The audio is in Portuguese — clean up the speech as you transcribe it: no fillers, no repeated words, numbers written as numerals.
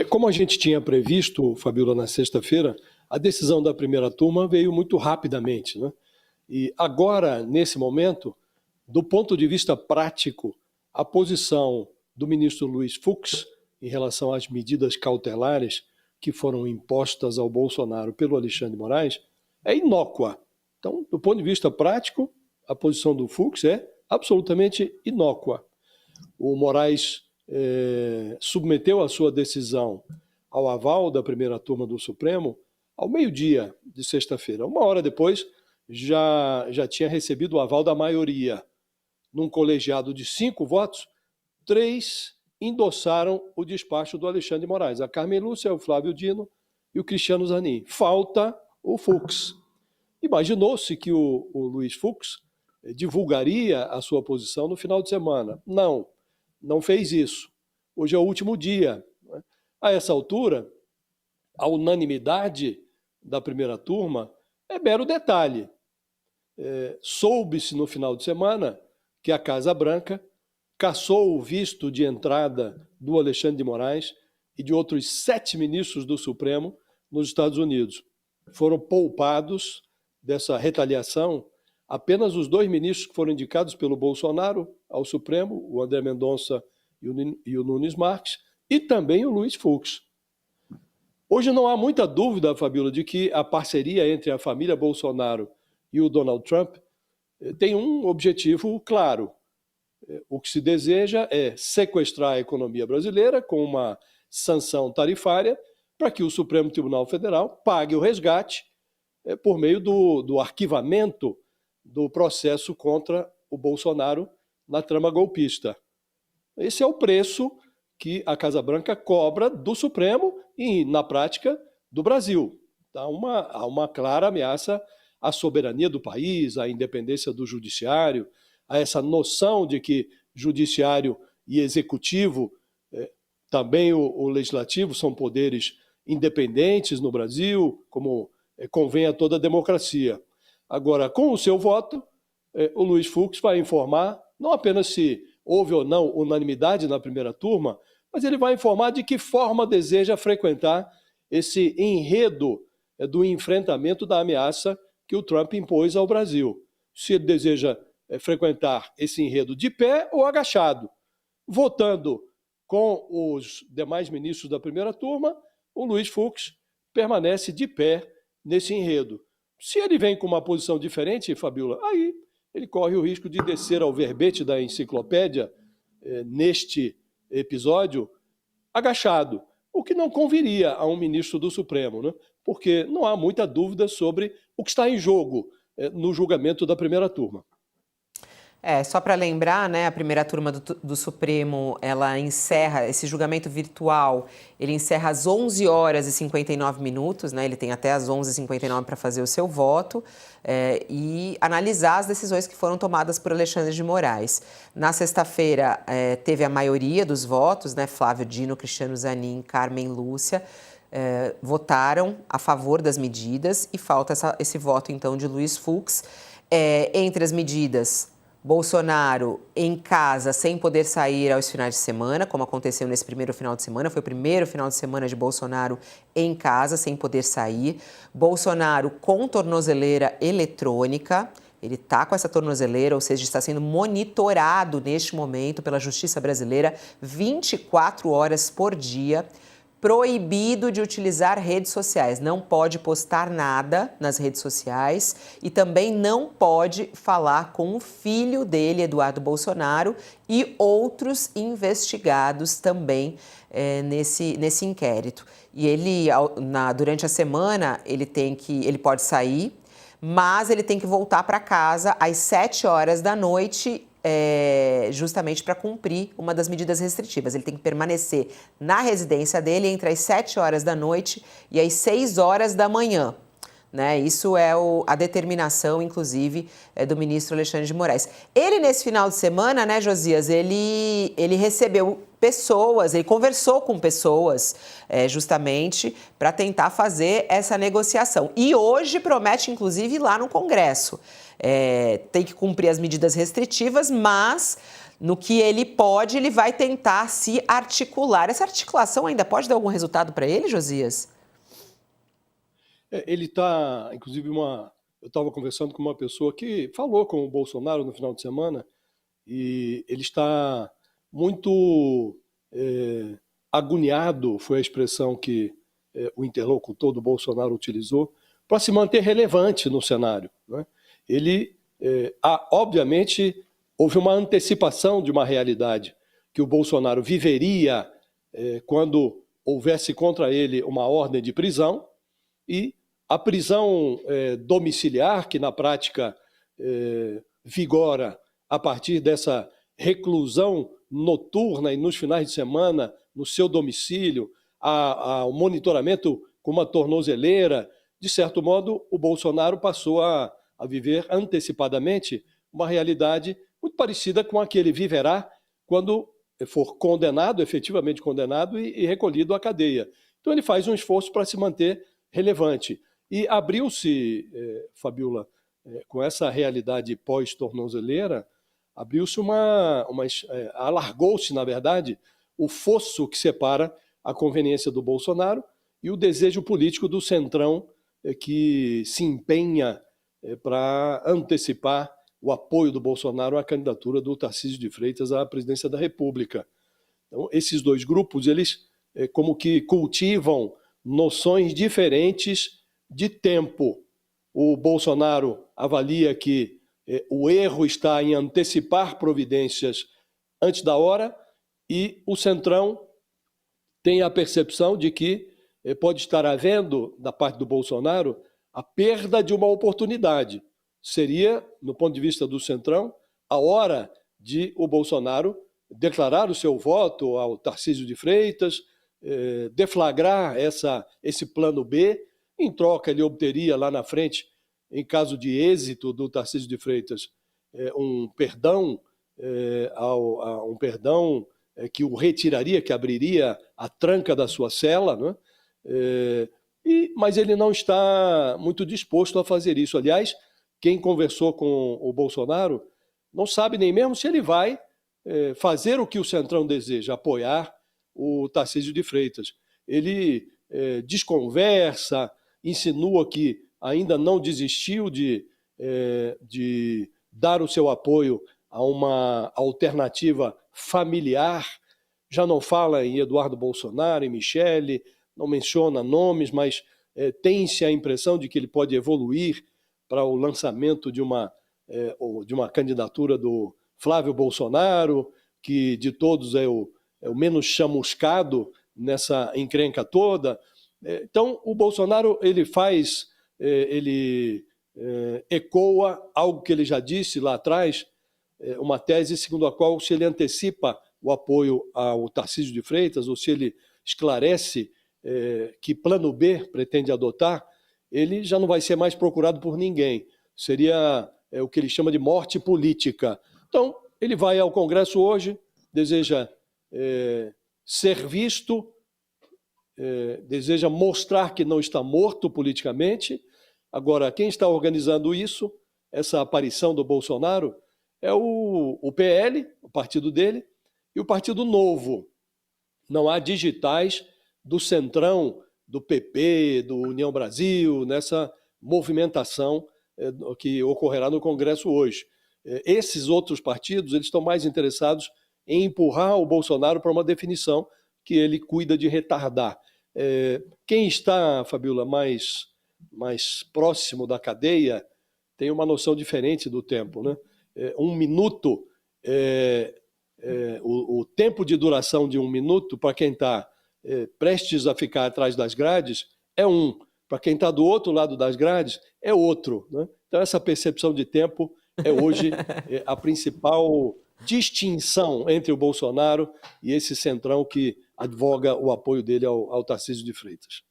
Como a gente tinha previsto, Fabíola, na sexta-feira, a decisão da primeira turma veio muito rapidamente, né? E agora, nesse momento, do ponto de vista prático, a posição do ministro Luiz Fux em relação às medidas cautelares que foram impostas ao Bolsonaro pelo Alexandre de Moraes é inócua. Então, do ponto de vista prático, a posição do Fux é absolutamente inócua. O Moraes submeteu a sua decisão ao aval da primeira turma do Supremo ao meio-dia de sexta-feira. Uma hora depois, já tinha recebido o aval da maioria. Num colegiado de 5 votos, 3 endossaram o despacho do Alexandre de Moraes. A Carmen Lúcia, o Flávio Dino e o Cristiano Zanin. Falta o Fux. Imaginou-se que o Luiz Fux divulgaria a sua posição no final de semana. Não fez isso. Hoje é o último dia. A essa altura, a unanimidade da primeira turma é mero detalhe. Soube-se no final de semana que a Casa Branca cassou o visto de entrada do Alexandre de Moraes e de outros 7 ministros do Supremo nos Estados Unidos. Foram poupados dessa retaliação apenas os 2 ministros que foram indicados pelo Bolsonaro ao Supremo, o André Mendonça e o Nunes Marques, e também o Luiz Fux. Hoje não há muita dúvida, Fabíola, de que a parceria entre a família Bolsonaro e o Donald Trump tem um objetivo claro. O que se deseja é sequestrar a economia brasileira com uma sanção tarifária para que o Supremo Tribunal Federal pague o resgate por meio do arquivamento do processo contra o Bolsonaro na trama golpista. Esse é o preço que a Casa Branca cobra do Supremo e, na prática, do Brasil. Há uma clara ameaça à soberania do país, à independência do judiciário, a essa noção de que judiciário e executivo, também o legislativo, são poderes independentes no Brasil, como convém a toda democracia. Agora, com o seu voto, o Luiz Fux vai informar não apenas se houve ou não unanimidade na primeira turma, mas ele vai informar de que forma deseja frequentar esse enredo do enfrentamento da ameaça que o Trump impôs ao Brasil. Se ele deseja frequentar esse enredo de pé ou agachado. Votando com os demais ministros da primeira turma, o Luiz Fux permanece de pé nesse enredo. Se ele vem com uma posição diferente, Fabíola, aí ele corre o risco de descer ao verbete da enciclopédia neste episódio agachado, o que não conviria a um ministro do Supremo, né? Porque não há muita dúvida sobre o que está em jogo no julgamento da primeira turma. Só para lembrar, né, a primeira turma do Supremo, ela encerra esse julgamento virtual, ele encerra às 11 horas e 59 minutos, né, ele tem até às 11h59 para fazer o seu voto e analisar as decisões que foram tomadas por Alexandre de Moraes. Na sexta-feira, teve a maioria dos votos, né, Flávio Dino, Cristiano Zanin, Carmen Lúcia, votaram a favor das medidas e falta esse voto, então, de Luiz Fux. Entre as medidas, Bolsonaro em casa, sem poder sair aos finais de semana, como aconteceu nesse primeiro final de semana. Foi o primeiro final de semana de Bolsonaro em casa, sem poder sair. Bolsonaro com tornozeleira eletrônica. Ele está com essa tornozeleira, ou seja, está sendo monitorado neste momento pela Justiça Brasileira 24 horas por dia. Proibido de utilizar redes sociais, não pode postar nada nas redes sociais e também não pode falar com o filho dele, Eduardo Bolsonaro, e outros investigados também nesse inquérito. E ele, durante a semana, ele pode sair, mas ele tem que voltar para casa às 7 horas da noite, justamente para cumprir uma das medidas restritivas. Ele tem que permanecer na residência dele entre as 7 horas da noite e as 6 horas da manhã. Né? Isso é a determinação, inclusive, do ministro Alexandre de Moraes. Ele, nesse final de semana, né, Josias, ele recebeu pessoas, ele conversou com pessoas justamente para tentar fazer essa negociação. E hoje promete, inclusive, ir lá no Congresso. Tem que cumprir as medidas restritivas, mas no que ele pode, ele vai tentar se articular. Essa articulação ainda pode dar algum resultado para ele, Josias? Ele está, inclusive, eu estava conversando com uma pessoa que falou com o Bolsonaro no final de semana e ele está muito agoniado, foi a expressão que o interlocutor do Bolsonaro utilizou, para se manter relevante no cenário, né? Ele, obviamente, houve uma antecipação de uma realidade que o Bolsonaro viveria quando houvesse contra ele uma ordem de prisão, e a prisão domiciliar, que na prática vigora a partir dessa reclusão noturna e nos finais de semana no seu domicílio, o monitoramento com uma tornozeleira, de certo modo, o Bolsonaro passou a viver antecipadamente uma realidade muito parecida com a que ele viverá quando for condenado, efetivamente condenado e recolhido à cadeia. Então ele faz um esforço para se manter relevante. E abriu-se, Fabiola, com essa realidade pós-tornozeleira, abriu-se alargou-se, na verdade, o fosso que separa a conveniência do Bolsonaro e o desejo político do Centrão, que se empenha para antecipar o apoio do Bolsonaro à candidatura do Tarcísio de Freitas à presidência da República. Então, esses dois grupos, eles como que cultivam noções diferentes de tempo. O Bolsonaro avalia que o erro está em antecipar providências antes da hora, e o Centrão tem a percepção de que pode estar havendo, da parte do Bolsonaro, a perda de uma oportunidade. Seria, no ponto de vista do Centrão, a hora de o Bolsonaro declarar o seu voto ao Tarcísio de Freitas, deflagrar esse plano B. Em troca, ele obteria lá na frente, em caso de êxito do Tarcísio de Freitas, um perdão, que o retiraria, que abriria a tranca da sua cela, né? Mas ele não está muito disposto a fazer isso. Aliás, quem conversou com o Bolsonaro não sabe nem mesmo se ele vai fazer o que o Centrão deseja, apoiar o Tarcísio de Freitas. Ele desconversa, insinua que ainda não desistiu de dar o seu apoio a uma alternativa familiar. Já não fala em Eduardo Bolsonaro, em Michele, não menciona nomes, mas tem-se a impressão de que ele pode evoluir para o lançamento de uma candidatura do Flávio Bolsonaro, que de todos é o menos chamuscado nessa encrenca toda. Então, o Bolsonaro ele ecoa algo que ele já disse lá atrás, uma tese segundo a qual, se ele antecipa o apoio ao Tarcísio de Freitas, ou se ele esclarece que plano B pretende adotar, ele já não vai ser mais procurado por ninguém. Seria o que ele chama de morte política. Então, ele vai ao Congresso hoje, deseja ser visto, deseja mostrar que não está morto politicamente. Agora, quem está organizando isso, essa aparição do Bolsonaro, é o PL, o partido dele, e o Partido Novo. Não há digitais do Centrão, do PP, do União Brasil, nessa movimentação que ocorrerá no Congresso hoje. Esses outros partidos, eles estão mais interessados em empurrar o Bolsonaro para uma definição que ele cuida de retardar. Quem está, Fabiola, mais próximo da cadeia tem uma noção diferente do tempo, né? Um minuto, o tempo de duração de um minuto, para quem está prestes a ficar atrás das grades, é um. Para quem está do outro lado das grades, é outro, né? Então, essa percepção de tempo é hoje a principal distinção entre o Bolsonaro e esse Centrão que advoga o apoio dele ao Tarcísio de Freitas.